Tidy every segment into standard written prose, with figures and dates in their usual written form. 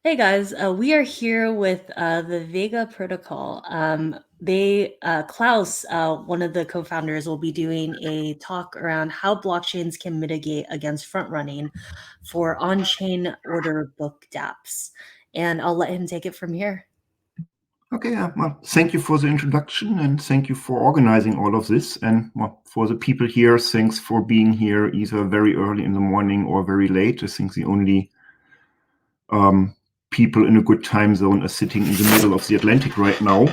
Hey guys, we are here with the Vega protocol. Klaus, one of the co-founders, will be doing a talk around how blockchains can mitigate against front running for on-chain order book DApps. And I'll let him take it from here. Okay, well, thank you for the introduction and thank you for organizing all of this. And for the people here, thanks for being here either very early in the morning or very late. I think the only people in a good time zone are sitting in the middle of the Atlantic right now.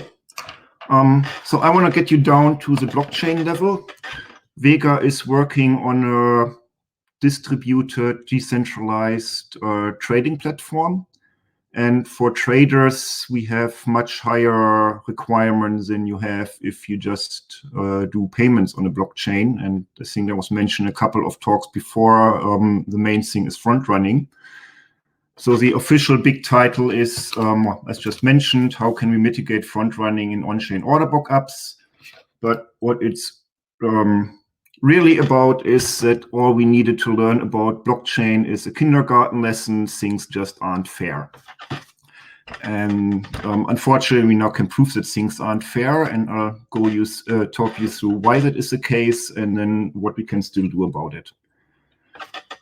So I want to get you down to the blockchain level. Vega is working on a distributed, decentralized trading platform. And for traders, we have much higher requirements than you have if you just do payments on a blockchain. And I think that was mentioned a couple of talks before. The main thing is front running. So the official big title is, as just mentioned, how can we mitigate front running in on-chain order book apps? But what it's really about is that all we needed to learn about blockchain is a kindergarten lesson. Things just aren't fair. And unfortunately, we now can prove that things aren't fair, and I'll talk you through why that is the case and then what we can still do about it.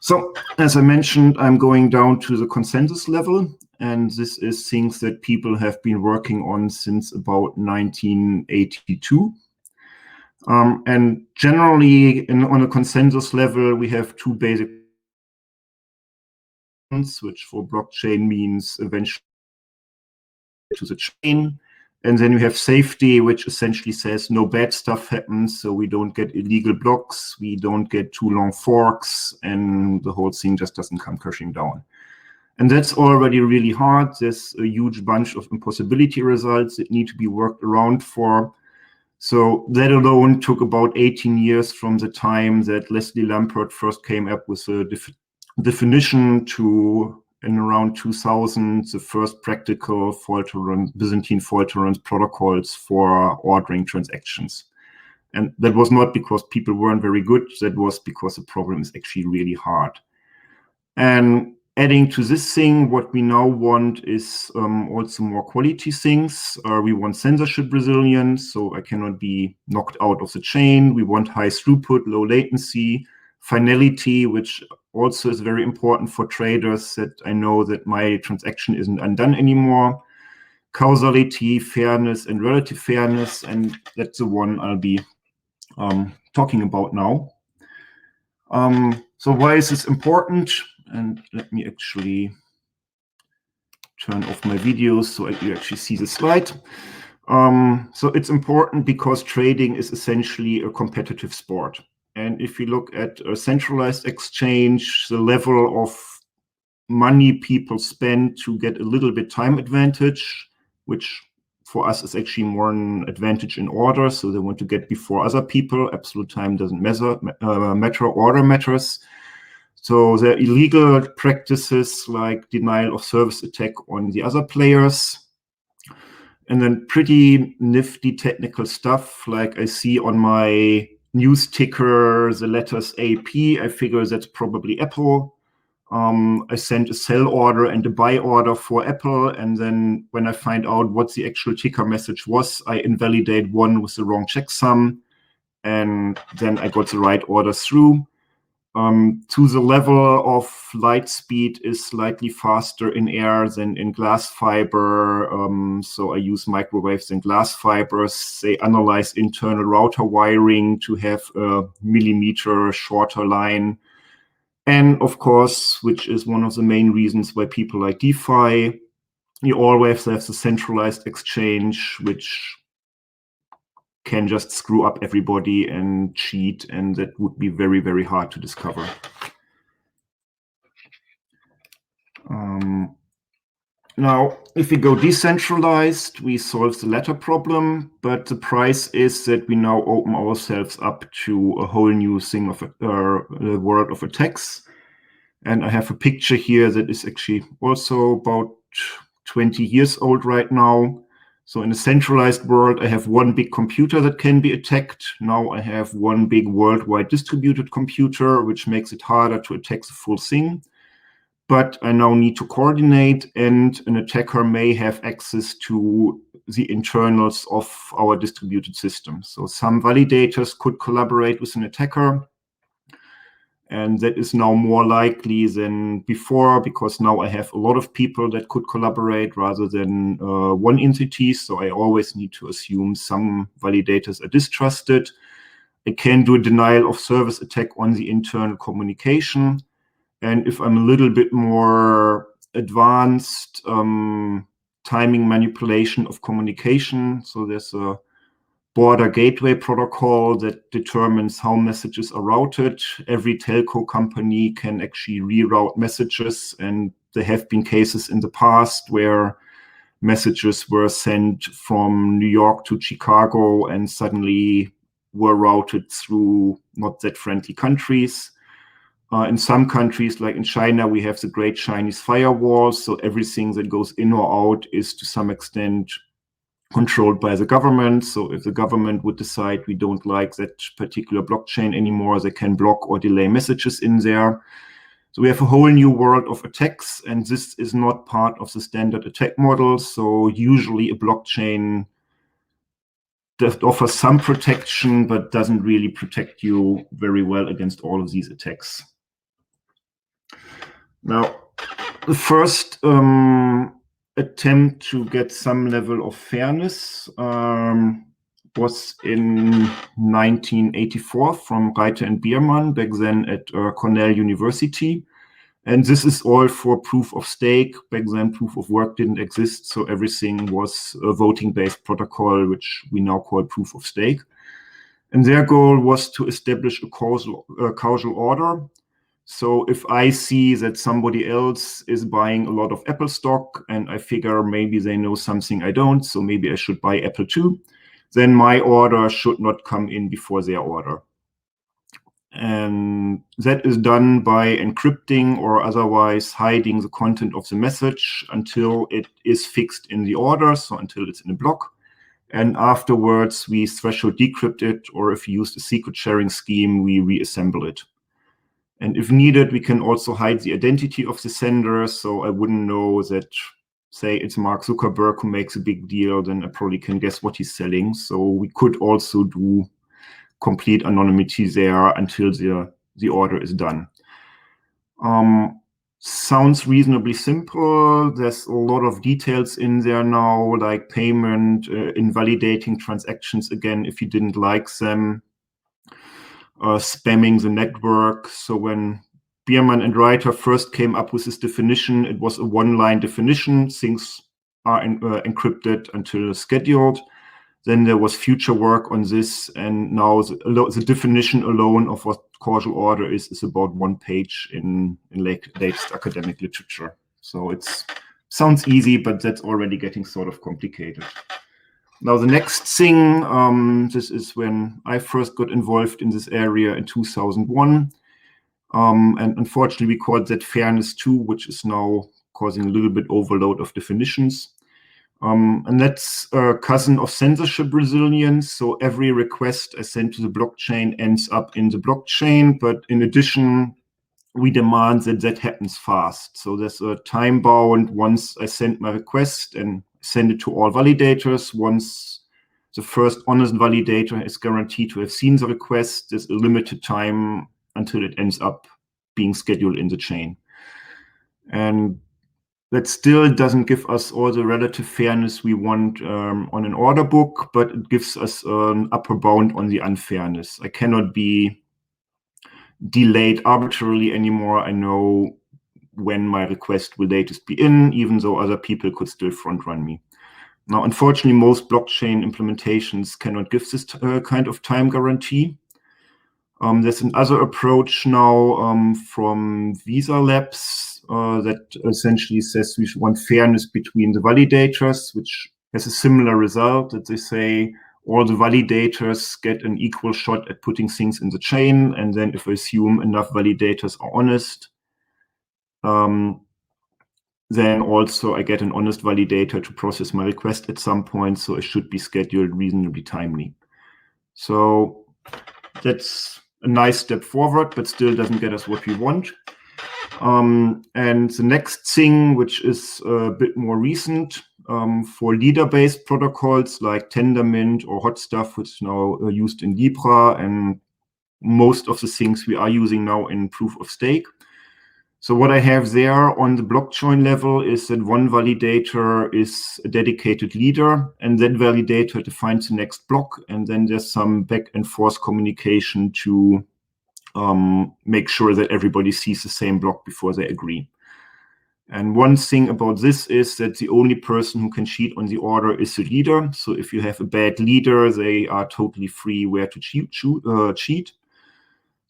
So as I mentioned, I'm going down to the consensus level, and this is things that people have been working on since about 1982. And generally, on a consensus level, we have two basic ones, which for blockchain means eventually to the chain. And then you have safety, which essentially says no bad stuff happens, so we don't get illegal blocks, we don't get too long forks, and the whole thing just doesn't come crashing down. And that's already really hard. There's a huge bunch of impossibility results that need to be worked around for. So that alone took about 18 years from the time that Leslie Lampert first came up with a definition to, in around 2000, the first practical Byzantine fault-tolerance protocols for ordering transactions. And that was not because people weren't very good, that was because the problem is actually really hard. And adding to this thing, what we now want is also more quality things. We want censorship resilience, so I cannot be knocked out of the chain. We want high throughput, low latency, finality, which also is very important for traders, that I know that my transaction isn't undone anymore. Causality, fairness, and relative fairness, and that's the one I'll be talking about now. So why is this important? And let me actually turn off my videos so you actually see the slide. So it's important because trading is essentially a competitive sport. And if you look at a centralized exchange, the level of money people spend to get a little bit time advantage, which for us is actually more an advantage in order. So they want to get before other people. Absolute time doesn't matter, order matters. So there are illegal practices like denial of service attack on the other players. And then pretty nifty technical stuff, like I see on my news ticker, the letters AP. I figure that's probably Apple. I sent a sell order and a buy order for Apple. And then when I find out what the actual ticker message was, I invalidate one with the wrong checksum. And then I got the right order through. To the level of light speed is slightly faster in air than in glass fiber. So I use microwaves and glass fibers. They analyze internal router wiring to have a millimeter shorter line. And of course, which is one of the main reasons why people like DeFi, you always have the centralized exchange, which can just screw up everybody and cheat, and that would be very, very hard to discover. Now, if we go decentralized, we solve the latter problem, but the price is that we now open ourselves up to a whole new thing of the world of attacks. And I have a picture here that is actually also about 20 years old right now. So in a centralized world, I have one big computer that can be attacked. Now I have one big worldwide distributed computer, which makes it harder to attack the full thing. but I now need to coordinate, and an attacker may have access to the internals of our distributed system. So some validators could collaborate with an attacker, and that is now more likely than before, because now I have a lot of people that could collaborate rather than one entity. So I always need to assume some validators are distrusted. I can do a denial of service attack on the internal communication. And if I'm a little bit more advanced, timing manipulation of communication. So there's a border gateway protocol that determines how messages are routed. Every telco company can actually reroute messages, and there have been cases in the past where messages were sent from New York to Chicago and suddenly were routed through not that friendly countries. In some countries, like in China, we have the great Chinese firewall, so everything that goes in or out is to some extent controlled by the government. So if the government would decide we don't like that particular blockchain anymore, they can block or delay messages in there. So we have a whole new world of attacks, and this is not part of the standard attack model. So usually a blockchain that offers some protection, but doesn't really protect you very well against all of these attacks. Now, the first attempt to get some level of fairness was in 1984 from Reiter and Biermann, back then at Cornell University. And this is all for proof of stake. Back then, proof of work didn't exist, so everything was a voting-based protocol, which we now call proof of stake. And their goal was to establish a causal order. So if I see that somebody else is buying a lot of Apple stock and I figure maybe they know something I don't, so maybe I should buy Apple too, then my order should not come in before their order. And that is done by encrypting or otherwise hiding the content of the message until it is fixed in the order, so until it's in a block. And afterwards, we threshold decrypt it, or if we use a secret sharing scheme, we reassemble it. And if needed, we can also hide the identity of the sender, so I wouldn't know that, say, it's Mark Zuckerberg who makes a big deal, then I probably can guess what he's selling. So we could also do complete anonymity there until the order is done. Sounds reasonably simple. There's a lot of details in there now, like payment, invalidating transactions again if you didn't like them, spamming the network. So when Biermann and Reiter first came up with this definition, it was a one-line definition. Things are encrypted until scheduled. Then there was future work on this, and now the definition alone of what causal order is about 1 page in latest academic literature. So it sounds easy, but that's already getting sort of complicated. Now, the next thing, this is when I first got involved in this area in 2001. And unfortunately, we called that Fairness 2, which is now causing a little bit overload of definitions. And that's a cousin of censorship resilience. So every request I send to the blockchain ends up in the blockchain. But in addition, we demand that that happens fast. So there's a time bound once I send my request and send it to all validators. Once the first honest validator is guaranteed to have seen the request, there's a limited time until it ends up being scheduled in the chain. And that still doesn't give us all the relative fairness we want on an order book, but it gives us an upper bound on the unfairness. I cannot be delayed arbitrarily anymore. I know when my request will latest be in, even though other people could still front run me. Now, unfortunately, most blockchain implementations cannot give this kind of time guarantee. There's another approach now from Visa Labs that essentially says we want fairness between the validators, which has a similar result, that they say all the validators get an equal shot at putting things in the chain. And then if I assume enough validators are honest, then also I get an honest validator to process my request at some point. So it should be scheduled reasonably timely. So that's a nice step forward, but still doesn't get us what we want. And the next thing, which is a bit more recent, for leader-based protocols like Tendermint or Hot Stuff, which is now used in Libra, and most of the things we are using now in proof of stake. So what I have there on the blockchain level is that one validator is a dedicated leader, and that validator defines the next block, and then there's some back and forth communication to make sure that everybody sees the same block before they agree. And one thing about this is that the only person who can cheat on the order is the leader. So if you have a bad leader, they are totally free where to cheat.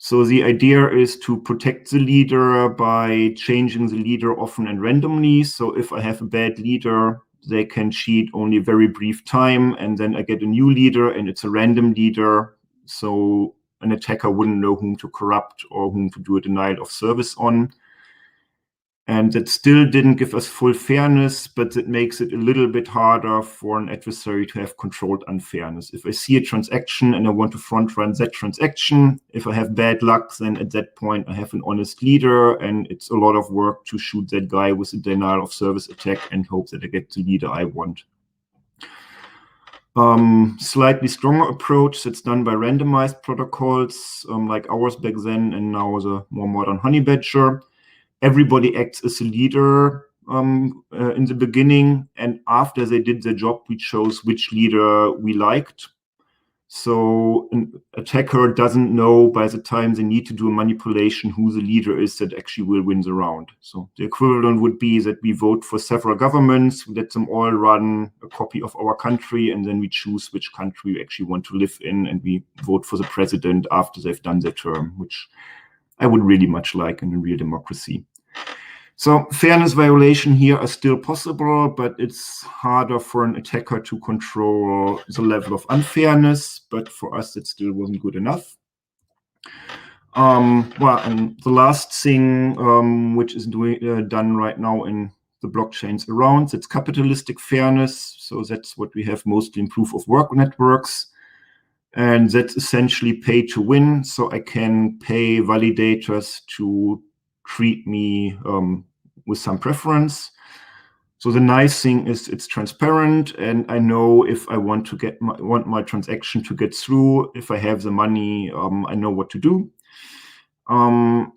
So the idea is to protect the leader by changing the leader often and randomly. So if I have a bad leader, they can cheat only a very brief time, and then I get a new leader and it's a random leader. So an attacker wouldn't know whom to corrupt or whom to do a denial of service on. And that still didn't give us full fairness, but it makes it a little bit harder for an adversary to have controlled unfairness. If I see a transaction and I want to front run that transaction, if I have bad luck, then at that point I have an honest leader, and it's a lot of work to shoot that guy with a denial of service attack and hope that I get the leader I want. Slightly stronger approach that's done by randomized protocols like ours back then, and now the more modern Honey Badger. Everybody acts as a leader in the beginning, and after they did their job, we chose which leader we liked. So an attacker doesn't know by the time they need to do a manipulation who the leader is that actually will win the round. So the equivalent would be that we vote for several governments, we let them all run a copy of our country, and then we choose which country we actually want to live in, and we vote for the president after they've done their term, which I would really much like in a real democracy. So fairness violation here are still possible, but it's harder for an attacker to control the level of unfairness. But for us, it still wasn't good enough. Well, and the last thing which is done right now in the blockchains around, it's capitalistic fairness. So that's what we have mostly in proof of work networks. And that's essentially pay to win. So I can pay validators to treat me with some preference. So the nice thing is it's transparent, and I know if I want to want my transaction to get through, if I have the money, I know what to do.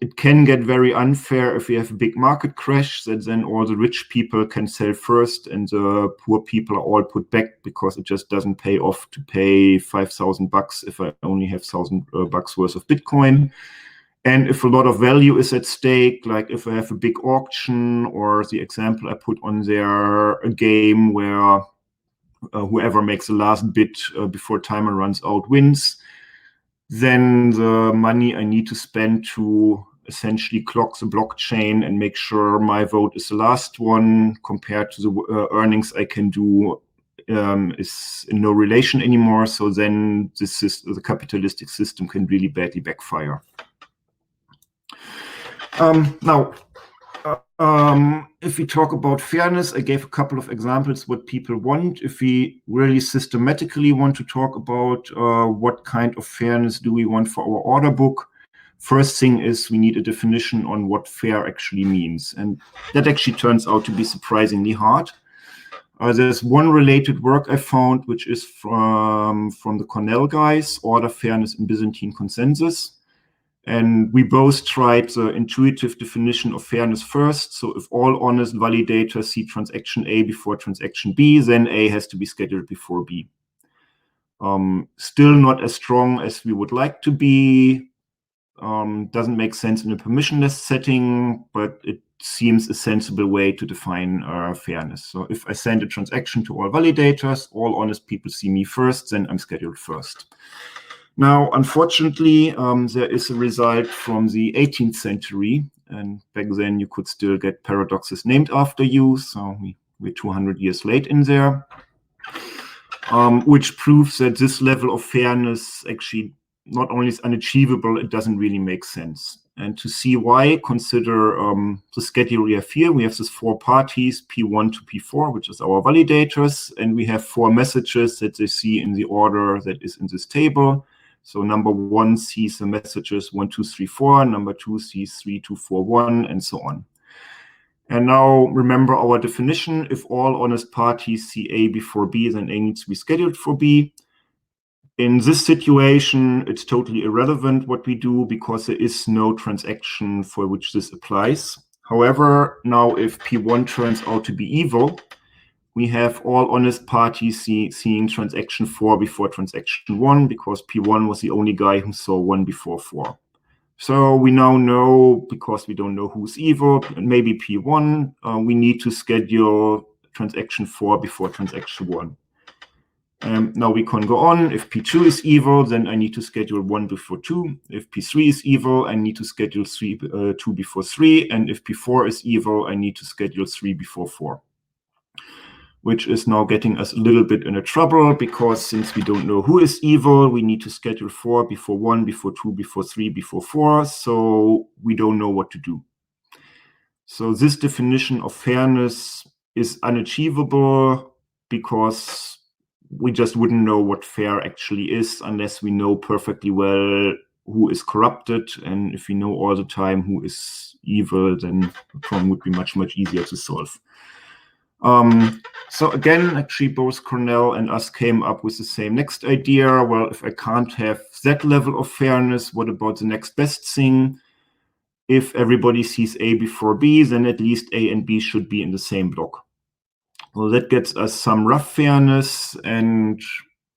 It can get very unfair if you have a big market crash, that then all the rich people can sell first and the poor people are all put back, because it just doesn't pay off to pay $5,000 if I only have $1,000 worth of Bitcoin. And if a lot of value is at stake, like if I have a big auction, or the example I put on there, a game where whoever makes the last bid before timer runs out wins, then the money I need to spend to essentially clock the blockchain and make sure my vote is the last one compared to the earnings I can do is in no relation anymore. So then the capitalistic system can really badly backfire. Now, if we talk about fairness, I gave a couple of examples what people want. If we really systematically want to talk about what kind of fairness do we want for our order book, first thing is we need a definition on what fair actually means. And that actually turns out to be surprisingly hard. There's one related work I found, which is from the Cornell guys, Order, Fairness, and Byzantine Consensus. And we both tried the intuitive definition of fairness first. So if all honest validators see transaction A before transaction B, then A has to be scheduled before B. Still not as strong as we would like to be. Doesn't make sense in a permissionless setting, but it seems a sensible way to define fairness. So if I send a transaction to all validators, all honest people see me first, then I'm scheduled first. Now, unfortunately, there is a result from the 18th century, and back then you could still get paradoxes named after you, so we're 200 years late in there, which proves that this level of fairness actually not only is unachievable, it doesn't really make sense. And to see why, consider the schedule we have here. We have these 4 parties, P1 to P4, which is our validators, and we have 4 messages that they see in the order that is in this table. So number 1 sees the messages 1, 2, 3, 4. Number 2 sees 3, 2, 4, 1, and so on. And now remember our definition. If all honest parties see A before B, then A needs to be scheduled for B. In this situation, it's totally irrelevant what we do because there is no transaction for which this applies. However, now if P1 turns out to be evil, we have all honest parties seeing transaction 4 before transaction 1 because P1 was the only guy who saw 1 before 4. So we now know, because we don't know who's evil, maybe P1, we need to schedule transaction 4 before transaction 1. Now we can go on. If P2 is evil, then I need to schedule 1 before 2. If P3 is evil, I need to schedule 2 before 3. And if P4 is evil, I need to schedule 3 before 4. Which is now getting us a little bit in a trouble, because since we don't know who is evil, we need to schedule 4 before 1, before 2, before 3, before 4. So we don't know what to do. So this definition of fairness is unachievable because we just wouldn't know what fair actually is unless we know perfectly well who is corrupted. And if we know all the time who is evil, then the problem would be much, much easier to solve. So again, actually, both Cornell and us came up with the same next idea. Well, if I can't have that level of fairness, what about the next best thing? If everybody sees A before B, then at least A and B should be in the same block. Well, that gets us some rough fairness, and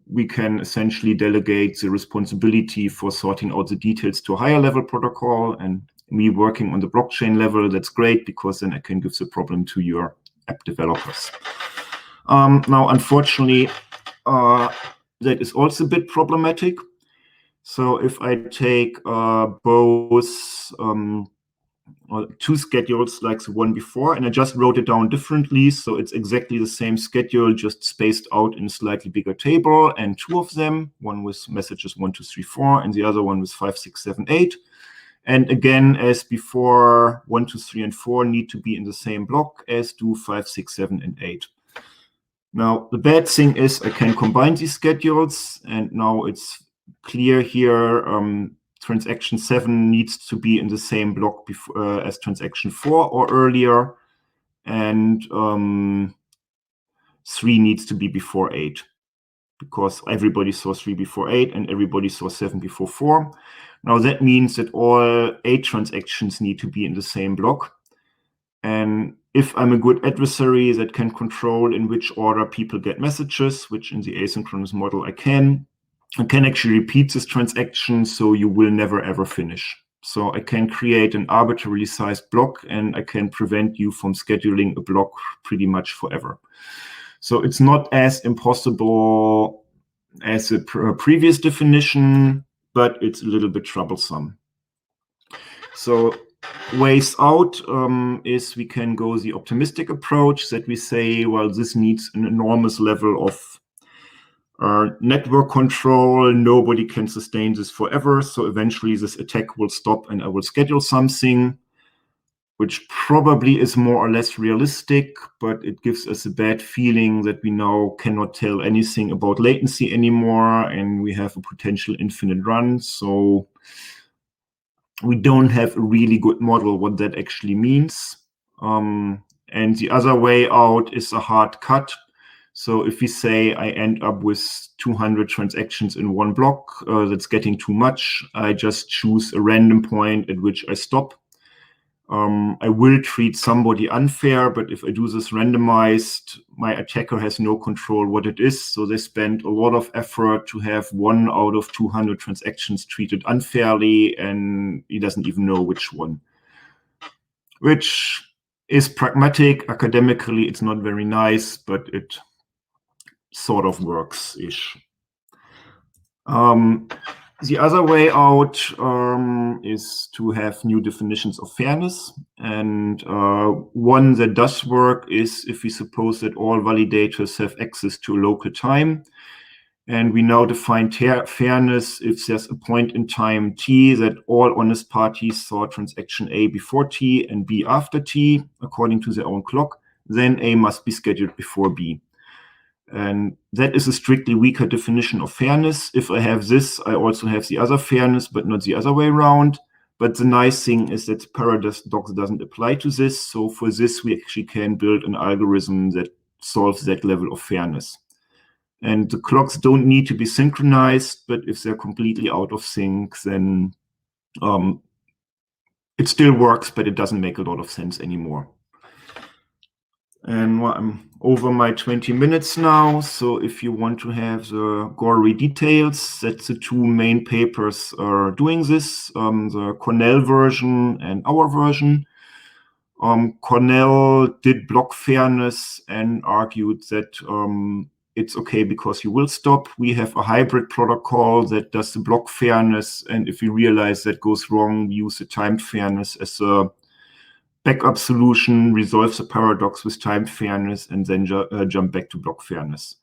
we can essentially delegate the responsibility for sorting out the details to a higher level protocol. And me working on the blockchain level, that's great, because then I can give the problem to your app developers. Now, unfortunately, that is also a bit problematic. So if I take both two schedules like the one before, and I just wrote it down differently, so it's exactly the same schedule, just spaced out in a slightly bigger table, and two of them, one with messages 1, 2, 3, 4, and the other one with 5, 6, 7, 8. And again, as before, 1, 2, 3, and 4 need to be in the same block, as do 5, 6, 7, and 8. Now, the bad thing is I can combine these schedules, and now it's clear here, transaction 7 needs to be in the same block as transaction 4 or earlier, and 3 needs to be before 8, because everybody saw 3 before 8 and everybody saw 7 before 4. Now that means that all 8 transactions need to be in the same block. And if I'm a good adversary that can control in which order people get messages, which in the asynchronous model I can actually repeat this transaction, so you will never ever finish. So I can create an arbitrarily sized block, and I can prevent you from scheduling a block pretty much forever. So it's not as impossible as a previous definition, but it's a little bit troublesome. So ways out is we can go the optimistic approach, that we say, well, this needs an enormous level of network control. Nobody can sustain this forever. So eventually this attack will stop and I will schedule something, which probably is more or less realistic, but it gives us a bad feeling that we now cannot tell anything about latency anymore, and we have a potential infinite run. So we don't have a really good model what that actually means. And the other way out is a hard cut. So if we say I end up with 200 transactions in one block, that's getting too much. I just choose a random point at which I stop. I will treat somebody unfair, but if I do this randomized, my attacker has no control what it is. So they spend a lot of effort to have 1 out of 200 transactions treated unfairly, and he doesn't even know which one. Which is pragmatic. Academically, it's not very nice, but it sort of works-ish. The other way out is to have new definitions of fairness. And one that does work is if we suppose that all validators have access to local time. And we now define fairness if there's a point in time t that all honest parties saw transaction A before t and B after t, according to their own clock, then A must be scheduled before B. And that is a strictly weaker definition of fairness. If I have this, I also have the other fairness, but not the other way around. But the nice thing is that paradox doesn't apply to this. So for this, we actually can build an algorithm that solves that level of fairness. And the clocks don't need to be synchronized, but if they're completely out of sync, then it still works, but it doesn't make a lot of sense anymore. And I'm over my 20 minutes now. So if you want to have the gory details, that's the two main papers are doing this, the Cornell version and our version. Cornell did block fairness and argued that it's okay because you will stop. We have a hybrid protocol that does the block fairness. And if we realize that goes wrong, we use the timed fairness as a backup solution, resolves the paradox with timed fairness, and then jump back to block fairness.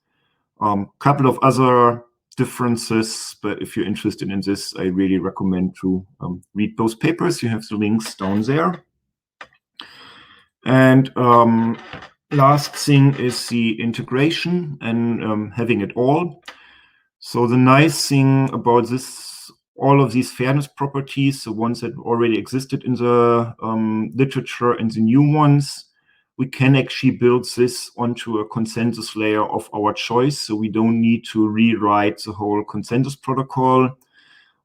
Couple of other differences, but if you're interested in this, I really recommend to read those papers. You have the links down there. And last thing is the integration and having it all. So the nice thing about this, all of these fairness properties, the ones that already existed in the literature and the new ones, we can actually build this onto a consensus layer of our choice. So we don't need to rewrite the whole consensus protocol.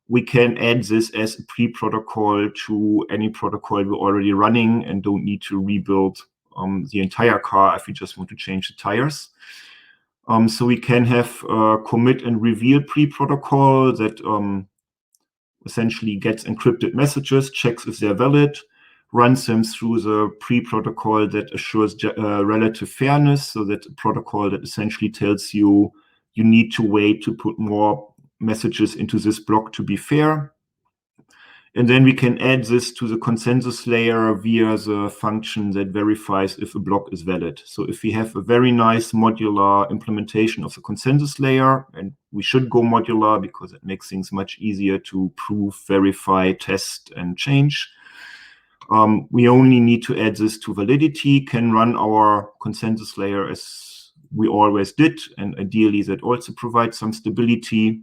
We can add this as a pre-protocol to any protocol we're already running and don't need to rebuild the entire car if we just want to change the tires. So we can have a commit and reveal pre-protocol that essentially gets encrypted messages, checks if they're valid, runs them through the pre-protocol that assures relative fairness, so that a protocol that essentially tells you you need to wait to put more messages into this block to be fair. And then we can add this to the consensus layer via the function that verifies if a block is valid. So if we have a very nice modular implementation of the consensus layer, and we should go modular because it makes things much easier to prove, verify, test, and change. We only need to add this to validity, can run our consensus layer as we always did, and ideally that also provides some stability.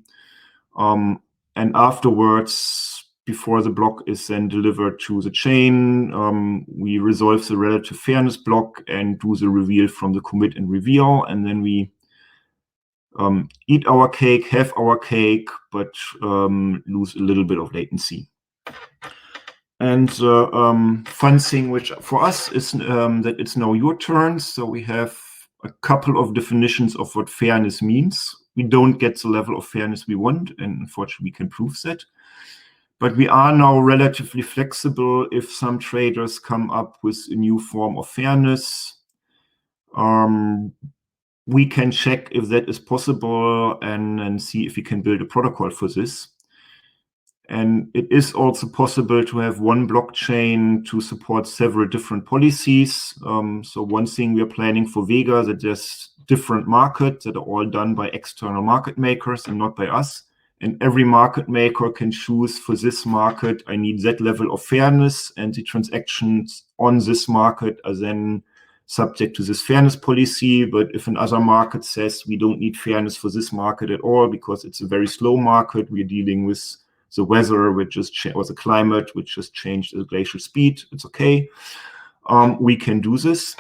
And afterwards, before the block is then delivered to the chain, we resolve the relative fairness block and do the reveal from the commit and reveal. And then we eat our cake, have our cake, but lose a little bit of latency. And the fun thing, which for us is that it's now your turn. So we have a couple of definitions of what fairness means. We don't get the level of fairness we want, and unfortunately, we can prove that. But we are now relatively flexible if some traders come up with a new form of fairness. We can check if that is possible and see if we can build a protocol for this. And it is also possible to have one blockchain to support several different policies. So one thing we are planning for Vega, that there's different markets that are all done by external market makers and not by us. And every market maker can choose for this market, I need that level of fairness, and the transactions on this market are then subject to this fairness policy. But if another market says we don't need fairness for this market at all because it's a very slow market, we're dealing with the weather, which just or the climate, which just changed the glacial speed, it's okay. We can do this.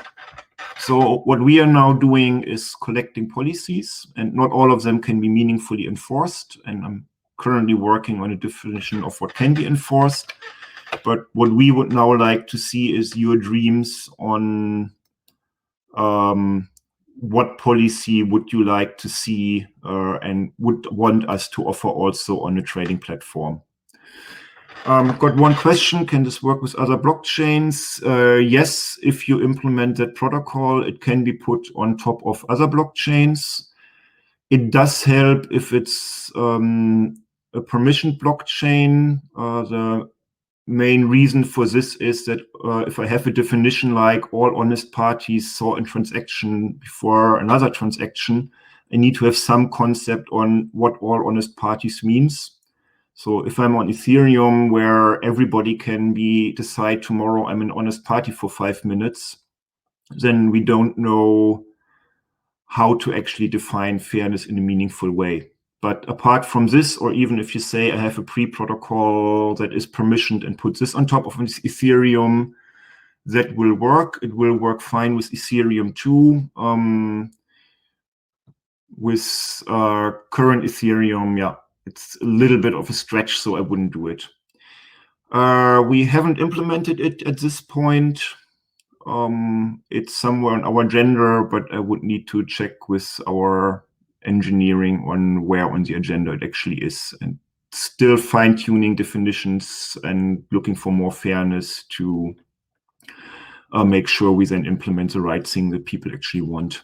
So what we are now doing is collecting policies, and not all of them can be meaningfully enforced. And I'm currently working on a definition of what can be enforced. But what we would now like to see is your dreams on what policy would you like to see and would want us to offer also on a trading platform. Got one question, can this work with other blockchains? Yes, if you implement that protocol, it can be put on top of other blockchains. It does help if it's a permissioned blockchain. The main reason for this is that if I have a definition like all honest parties saw a transaction before another transaction, I need to have some concept on what all honest parties means. So if I'm on Ethereum, where everybody can decide tomorrow I'm an honest party for 5 minutes, then we don't know how to actually define fairness in a meaningful way. But apart from this, or even if you say I have a pre-protocol that is permissioned and put this on top of Ethereum, that will work. It will work fine with Ethereum too. With current Ethereum, yeah, it's a little bit of a stretch, so I wouldn't do it. We haven't implemented it at this point. It's somewhere on our agenda, but I would need to check with our engineering on where on the agenda it actually is, and still fine-tuning definitions and looking for more fairness to make sure we then implement the right thing that people actually want.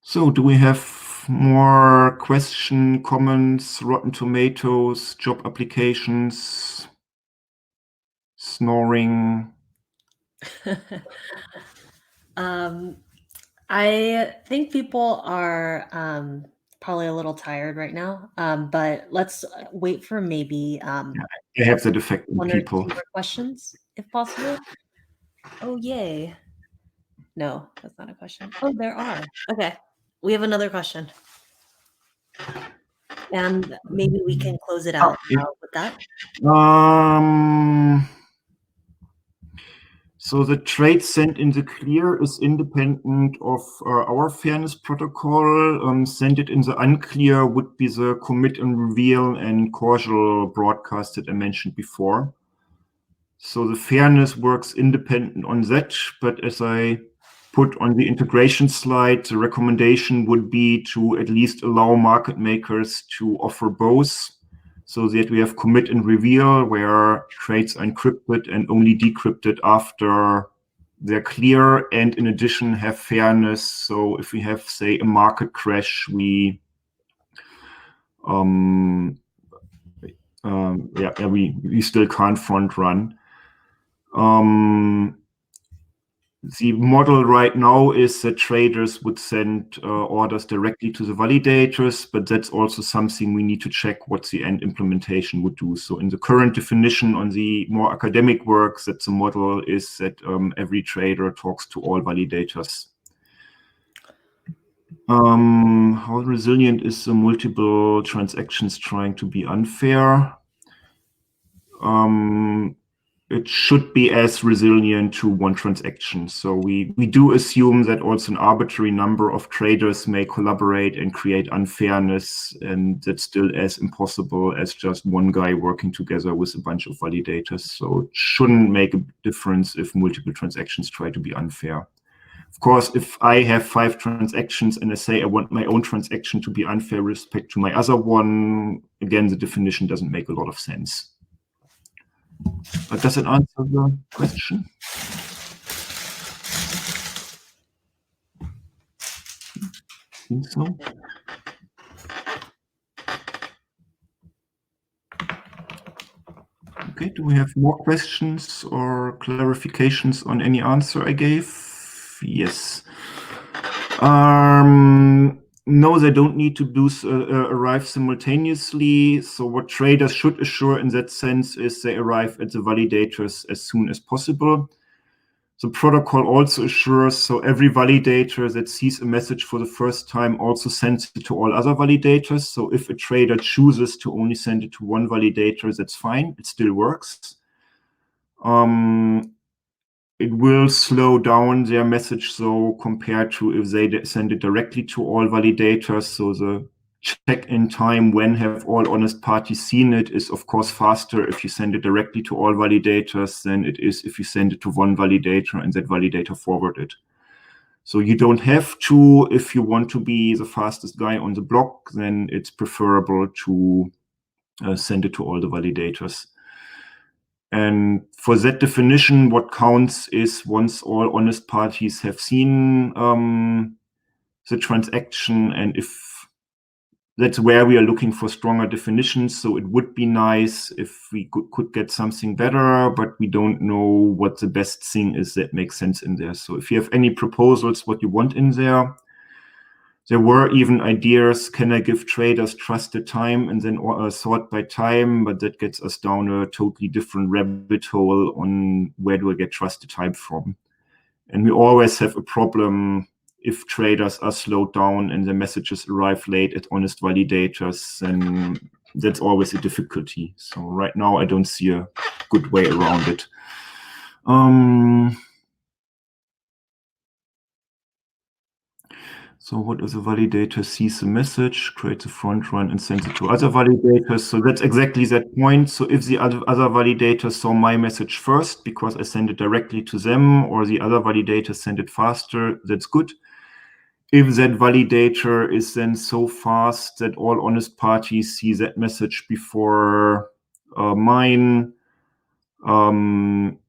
So do we have more question, comments, Rotten Tomatoes, job applications, snoring? I think people are probably a little tired right now, but let's wait for maybe I have that effect on one people. or two more questions, if possible. Oh, yay. No, that's not a question. Oh, there are. Okay, we have another question. And maybe we can close it out with that. So the trade sent in the clear is independent of our fairness protocol. Send it in the unclear would be the commit and reveal and causal broadcast that I mentioned before. So the fairness works independent on that, but as I put on the integration slide, the recommendation would be to at least allow market makers to offer both, so that we have commit and reveal where trades are encrypted and only decrypted after they're clear, and in addition have fairness. So if we have, say, a market crash, we still can't front run. The model right now is that traders would send orders directly to the validators, but that's also something we need to check what the end implementation would do. So in the current definition on the more academic work, that the model is that every trader talks to all validators. How resilient is the multiple transactions trying to be unfair? It should be as resilient to one transaction. So we do assume that also an arbitrary number of traders may collaborate and create unfairness, and that's still as impossible as just one guy working together with a bunch of validators. So it shouldn't make a difference if multiple transactions try to be unfair. Of course, if I have 5 transactions and I say I want my own transaction to be unfair with respect to my other one, again, the definition doesn't make a lot of sense. But does it answer the question? I think so. Okay, do we have more questions or clarifications on any answer I gave? Yes. No, they don't need to arrive simultaneously. So what traders should assure in that sense is they arrive at the validators as soon as possible. The protocol also assures, so every validator that sees a message for the first time also sends it to all other validators. So if a trader chooses to only send it to one validator, that's fine. It still works. It will slow down their message, so compared to if they send it directly to all validators. So the check-in time when have all honest parties seen it is of course faster if you send it directly to all validators than it is if you send it to one validator and that validator forward it. So you don't have to. If you want to be the fastest guy on the block, then it's preferable to send it to all the validators. And for that definition, what counts is once all honest parties have seen the transaction, and if that's where we are looking for stronger definitions. So it would be nice if we could get something better, but we don't know what the best thing is that makes sense in there. So if you have any proposals, what you want in there, there were even ideas, can I give traders trusted time and then sort by time? But that gets us down a totally different rabbit hole on where do I get trusted time from. And we always have a problem if traders are slowed down and the messages arrive late at honest validators, and that's always a difficulty. So right now, I don't see a good way around it. So what if the validator sees the message, creates a front run, and sends it to other validators? So that's exactly that point. So if the other validator saw my message first because I send it directly to them, or the other validator send it faster, that's good. If that validator is then so fast that all honest parties see that message before mine, then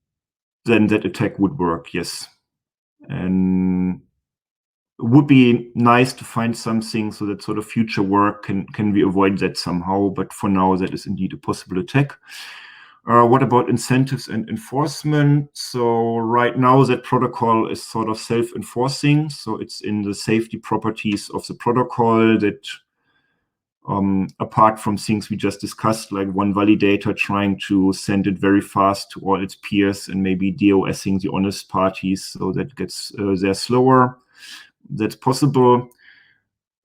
that attack would work, yes. And it would be nice to find something so that sort of future work can we avoid that somehow, but for now that is indeed a possible attack. What about incentives and enforcement? So right now that protocol is sort of self-enforcing, so it's in the safety properties of the protocol that apart from things we just discussed, like one validator trying to send it very fast to all its peers and maybe DOSing the honest parties so that gets there slower. That's possible.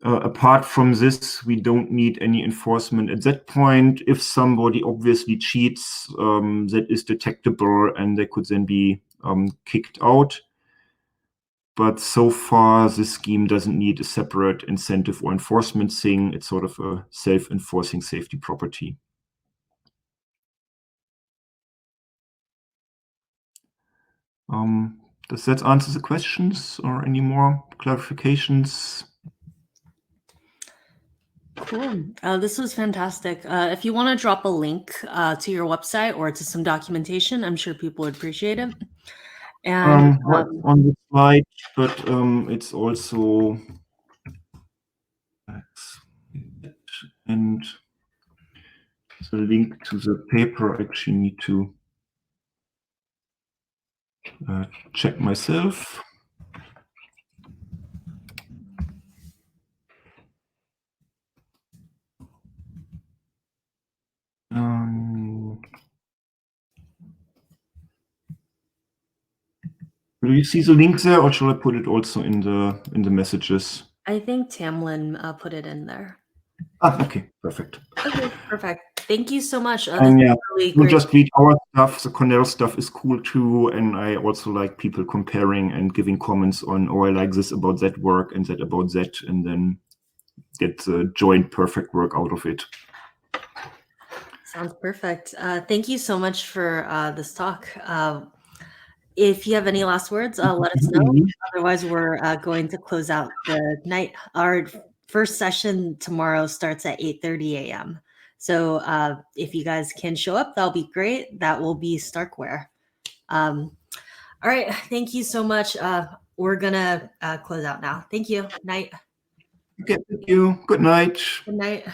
Apart from this, we don't need any enforcement at that point. If somebody obviously cheats, that is detectable and they could then be kicked out. But so far, this scheme doesn't need a separate incentive or enforcement thing. It's sort of a self-enforcing safety property. Does that answer the questions or any more clarifications? Cool. This was fantastic. If you want to drop a link to your website or to some documentation, I'm sure people would appreciate it. And right on the slide, but it's also and the link to the paper. I actually need to check myself. Do you see the link there, or should I put it also in the messages? I think Tamlin put it in there. Okay, perfect. Okay, perfect. Thank you so much. And yeah, really we'll great. just read our stuff. The Cornell stuff is cool too, and I also like people comparing and giving comments on, oh, I like this about that work and that about that, and then get the joint perfect work out of it. Sounds perfect. Thank you so much for this talk. If you have any last words, let us know. Otherwise, we're going to close out the night. Our first session tomorrow starts at 8:30 a.m. So if you guys can show up, that'll be great. That will be Starkware. All right. Thank you so much. We're going to close out now. Thank you. Night. Okay, thank you. Good night. Good night.